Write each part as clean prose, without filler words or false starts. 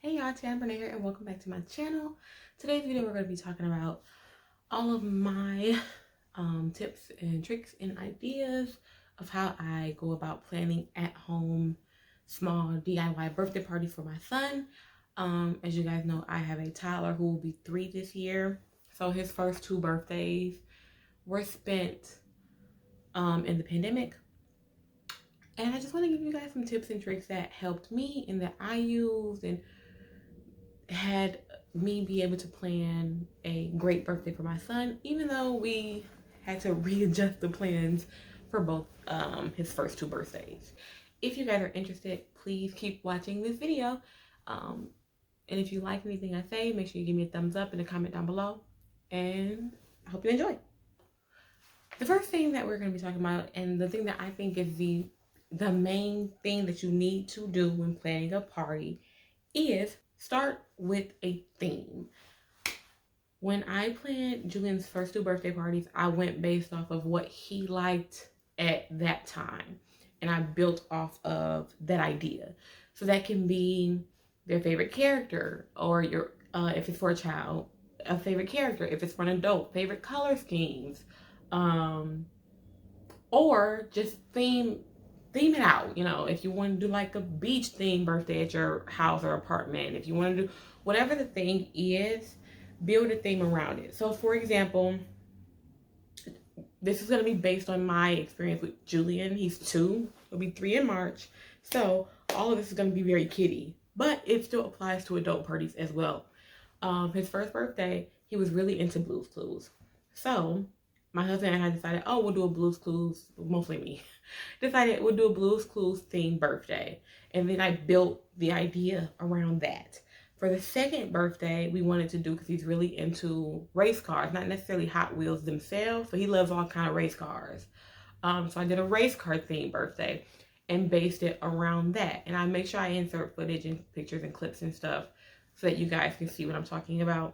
Hey y'all, Teanna Branae here and welcome back to my channel. Today's video we're going to be talking about all of my tips and tricks and ideas of how I go about planning at home small DIY birthday parties for my son. As you guys know, I have a toddler who will be 3 this year. So his first 2 birthdays were spent in the pandemic. And I just want to give you guys some tips and tricks that helped me and that I used and had me be able to plan a great birthday for my son, even though we had to readjust the plans for both his first 2 birthdays. If you guys are interested, please keep watching this video. And if you like anything I say, make sure you give me a thumbs up and a comment down below. And I hope you enjoy. The first thing that we're going to be talking about, and the thing that I think is the main thing that you need to do when planning a party, is start with a theme. When I planned Julian's first 2 birthday parties, I went based off of what he liked at that time. And I built off of that idea. So that can be their favorite character, or your if it's for a child, a favorite character. If it's for an adult, favorite color schemes. Or just theme it out. You know, if you want to do like a beach themed birthday at your house or apartment, if you want to do whatever the thing is, build a theme around it. So for example, this is going to be based on my experience with Julian. He's 2, he'll be 3 in March. So all of this is going to be very kiddie, but it still applies to adult parties as well. His first birthday, he was really into Blue's Clues. So my husband and I decided, oh, we'll do a Blue's Clues, mostly me, decided we'll do a Blue's Clues themed birthday. And then I built the idea around that. For the second birthday, we wanted to do, because he's really into race cars, not necessarily Hot Wheels themselves, but he loves all kind of race cars. So I did a race car themed birthday and based it around that. And I make sure I insert footage and pictures and clips and stuff so that you guys can see what I'm talking about.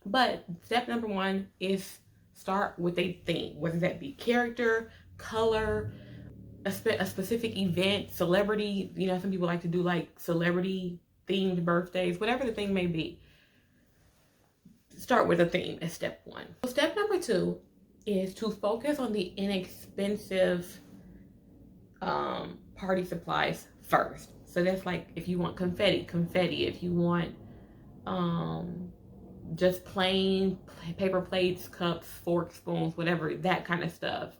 But step number 1 is start with a theme, whether that be character, color, a specific event, celebrity. You know, some people like to do like celebrity themed birthdays, whatever the thing may be. Start with a theme as step 1. So step number 2 is to focus on the inexpensive party supplies first. So that's like, if you want confetti. If you want just plain paper plates, cups, forks, spoons, whatever, that kind of stuff.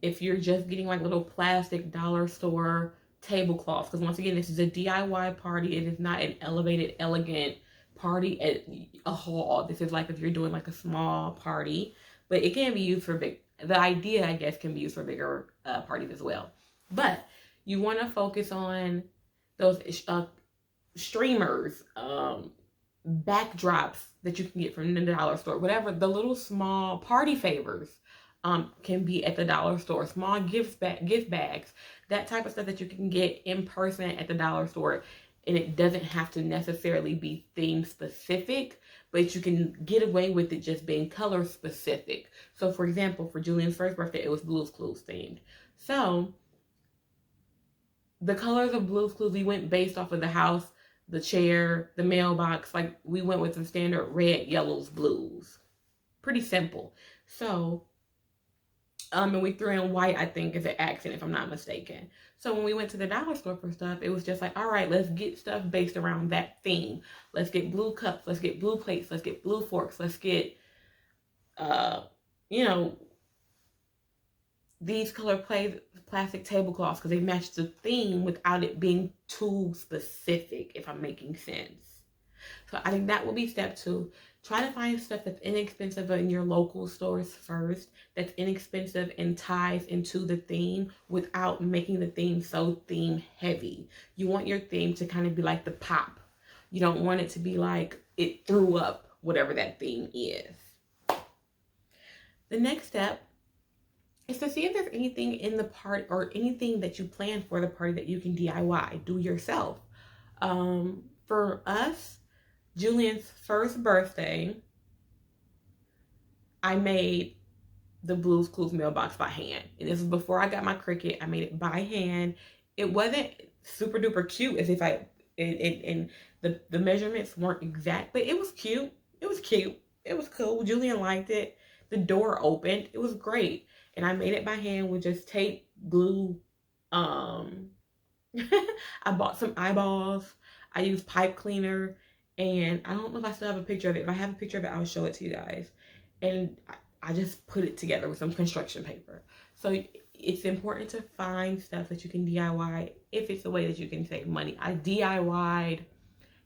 If you're just getting like little plastic dollar store tablecloths, because once again, this is a DIY party. It is not an elevated, elegant party at a hall. This is like if you're doing like a small party, but it can be used for big. The idea, I guess, can be used for bigger parties as well. But you want to focus on those streamers, backdrops that you can get from the dollar store, whatever. The little small party favors can be at the dollar store, small gift bags, that type of stuff that you can get in person at the dollar store. And it doesn't have to necessarily be theme specific, but you can get away with it just being color specific. So for example, for Julian's first birthday, it was Blue's Clues themed. So the colors of Blue's Clues, we went based off of the house, the chair, the mailbox. Like, we went with the standard red, yellows, blues. Pretty simple. So, and we threw in white, I think, as an accent, if I'm not mistaken. So when we went to the dollar store for stuff, it was just like, all right, let's get stuff based around that theme. Let's get blue cups. Let's get blue plates. Let's get blue forks. Let's get, you know, these color plastic tablecloths, because they match the theme without it being too specific, if I'm making sense. So I think that will be step 2. Try to find stuff that's inexpensive in your local stores first, that's inexpensive and ties into the theme without making the theme so theme heavy. You want your theme to kind of be like the pop. You don't want it to be like it threw up whatever that theme is. The next step is to see if there's anything in the party or anything that you plan for the party that you can DIY, do yourself. For us, Julian's first birthday, I made the Blue's Clues mailbox by hand. And this was before I got my Cricut. I made it by hand. It wasn't super duper cute as if And the measurements weren't exact, but it was cute. It was cute. It was cool. Julian liked it. The door opened. It was great. And I made it by hand with just tape, glue. I bought some eyeballs. I used pipe cleaner. And I don't know if I still have a picture of it. If I have a picture of it, I'll show it to you guys. And I just put it together with some construction paper. So it's important to find stuff that you can DIY if it's a way that you can save money. I DIY'd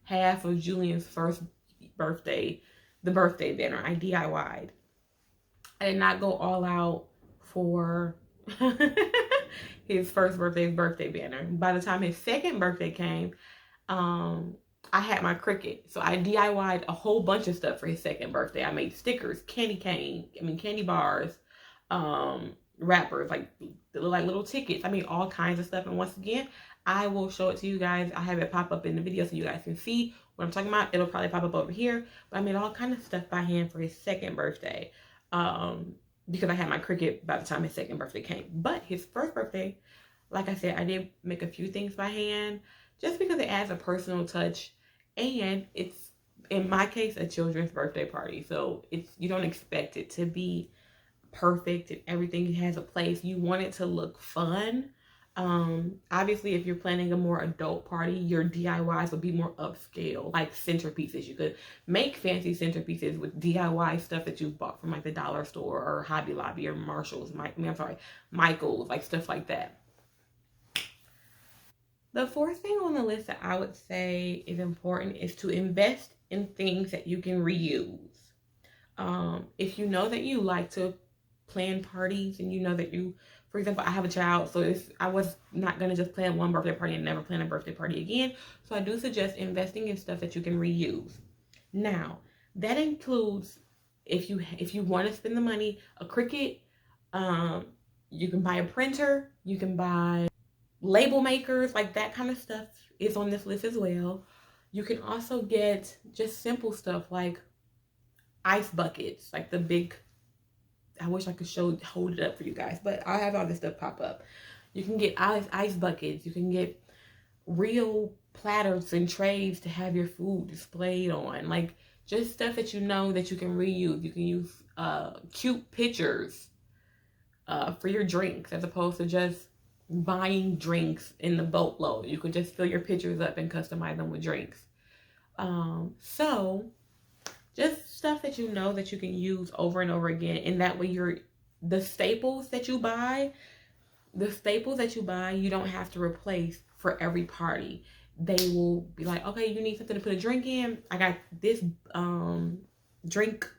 half of Julian's first birthday, the birthday banner. I DIY'd. I did not go all out for his first birthday banner. By the time his second birthday came, I had my Cricut. So I DIY'd a whole bunch of stuff for his second birthday. I made stickers, candy bars, wrappers, like little tickets. I made all kinds of stuff. And once again, I will show it to you guys. I have it pop up in the video so you guys can see what I'm talking about. It'll probably pop up over here. But I made all kinds of stuff by hand for his second birthday. Because I had my Cricut by the time his second birthday came. But his first birthday, like I said, I did make a few things by hand just because it adds a personal touch. And it's, in my case, a children's birthday party. So you don't expect it to be perfect and everything has a place. You want it to look fun. Obviously, if you're planning a more adult party, your DIYs will be more upscale, like centerpieces. You could make fancy centerpieces with DIY stuff that you've bought from like the dollar store or Hobby Lobby or Marshall's. Michael's, like stuff like that. The fourth thing on the list that I would say is important is to invest in things that you can reuse. If you know that you like to plan parties and you know that you, for example, I have a child, so I was not going to just plan one birthday party and never plan a birthday party again. So I do suggest investing in stuff that you can reuse. Now, that includes, if you want to spend the money, a Cricut, you can buy a printer, you can buy label makers, like that kind of stuff is on this list as well. You can also get just simple stuff like ice buckets, like the big, I wish I could hold it up for you guys, but I'll have all this stuff pop up. You can get ice buckets. You can get real platters and trays to have your food displayed on. Like just stuff that you know that you can reuse. You can use cute pictures for your drinks as opposed to just buying drinks in the boatload. You can just fill your pictures up and customize them with drinks. So just stuff that you know that you can use over and over again. And that way the staples that you buy, you don't have to replace for every party. They will be like, okay, you need something to put a drink in. I got this drink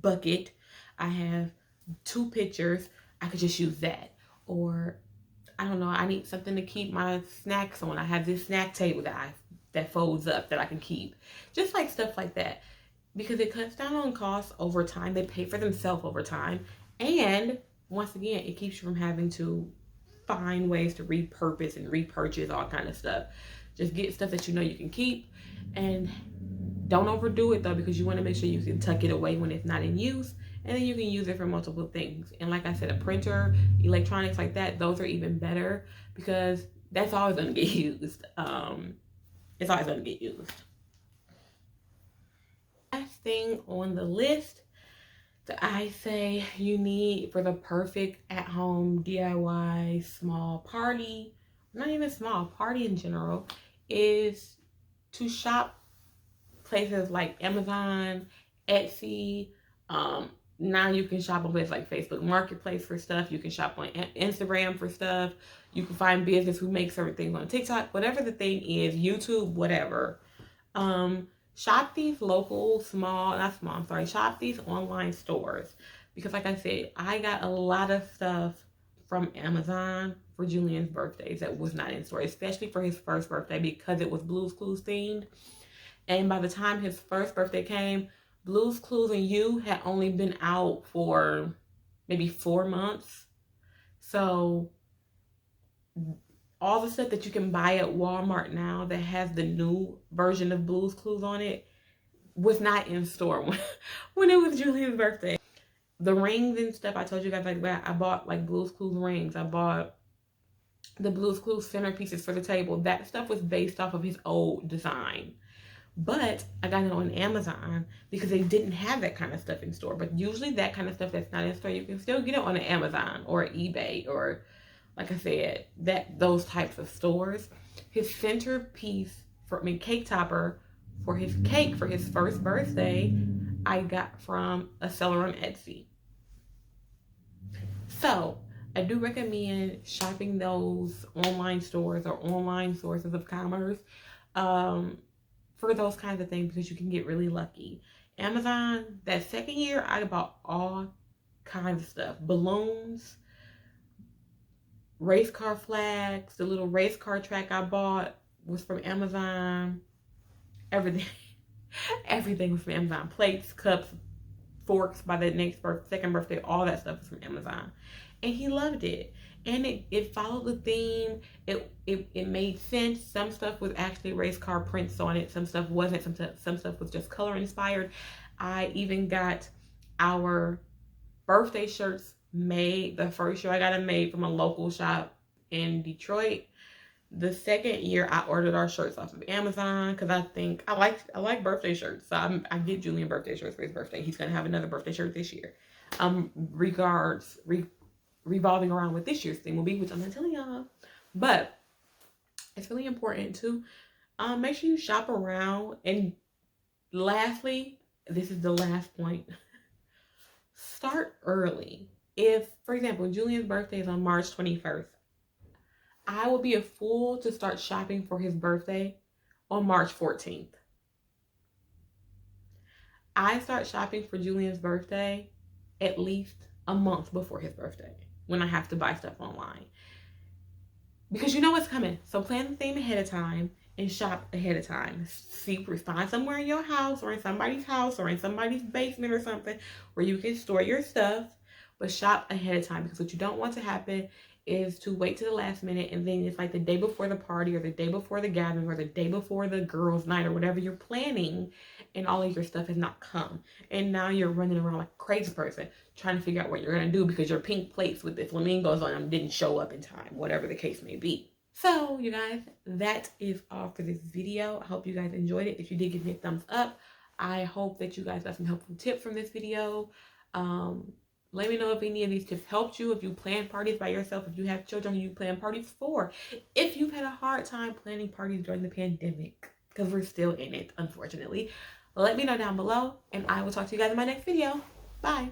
bucket. I have 2 pitchers. I could just use that. Or I don't know, I need something to keep my snacks on. I have this snack table that folds up that I can keep. Just like stuff like that. Because it cuts down on costs over time. They pay for themselves over time. And once again, it keeps you from having to find ways to repurpose and repurchase all kind of stuff. Just get stuff that you know you can keep. And don't overdo it though, because you want to make sure you can tuck it away when it's not in use. And then you can use it for multiple things. And like I said, a printer, electronics like that, those are even better because that's always going to get used. It's always going to get used. Last thing on the list that I say you need for the perfect at-home DIY small party, not even small, party in general, is to shop places like Amazon, Etsy. Now you can shop on places like Facebook Marketplace for stuff. You can shop on Instagram for stuff. You can find business who makes certain things on TikTok, whatever the thing is, YouTube, whatever. Shop these shop these online stores. Because like I said, I got a lot of stuff from Amazon for Julian's birthdays that was not in store, especially for his first birthday because it was Blue's Clues themed. And by the time his first birthday came, Blue's Clues and You had only been out for maybe 4 months. So all the stuff that you can buy at Walmart now that has the new version of Blue's Clues on it was not in store when it was Julian's birthday. The rings and stuff, I told you guys like that. I bought like Blue's Clues rings. I bought the Blue's Clues centerpieces for the table. That stuff was based off of his old design. But I got it on Amazon because they didn't have that kind of stuff in store. But usually that kind of stuff that's not in store, you can still get it on Amazon or eBay or, like I said, those types of stores. His centerpiece cake topper for his cake for his first birthday, I got from a seller on Etsy. So I do recommend shopping those online stores or online sources of commerce for those kinds of things, because you can get really lucky. Amazon, that second year, I bought all kinds of stuff. Balloons, race car flags, the little race car track I bought was from Amazon. Everything was from Amazon. Plates, cups, forks by the second birthday, all that stuff was from Amazon. And he loved it. And it followed the theme. It made sense. Some stuff was actually race car prints on it. Some stuff wasn't. Some stuff was just color inspired. I even got our birthday shirts made. The first year I got them made from a local shop in Detroit. The second year I ordered our shirts off of Amazon because I think I like birthday shirts. So I get Julian birthday shirts for his birthday. He's gonna have another birthday shirt this year. Revolving around what this year's theme will be, which I'm not telling y'all. But it's really important to make sure you shop around. And lastly, this is the last point. Start early. If, for example, Julian's birthday is on March 21st, I will be a fool to start shopping for his birthday on March 14th. I start shopping for Julian's birthday at least a month before his birthday, when I have to buy stuff online. Because you know what's coming. So plan the theme ahead of time and shop ahead of time. Find somewhere in your house or in somebody's house or in somebody's basement or something where you can store your stuff, but shop ahead of time. Because what you don't want to happen is to wait to the last minute and then it's like the day before the party or the day before the gathering or the day before the girls' night or whatever you're planning, and all of your stuff has not come. And now you're running around like a crazy person trying to figure out what you're going to do because your pink plates with the flamingos on them didn't show up in time, whatever the case may be. So, you guys, that is all for this video. I hope you guys enjoyed it. If you did, give me a thumbs up. I hope that you guys got some helpful tips from this video. Let me know if any of these tips helped you. If you plan parties by yourself, if you have children who you plan parties for, if you've had a hard time planning parties during the pandemic, because we're still in it, unfortunately. Let me know down below, and I will talk to you guys in my next video. Bye.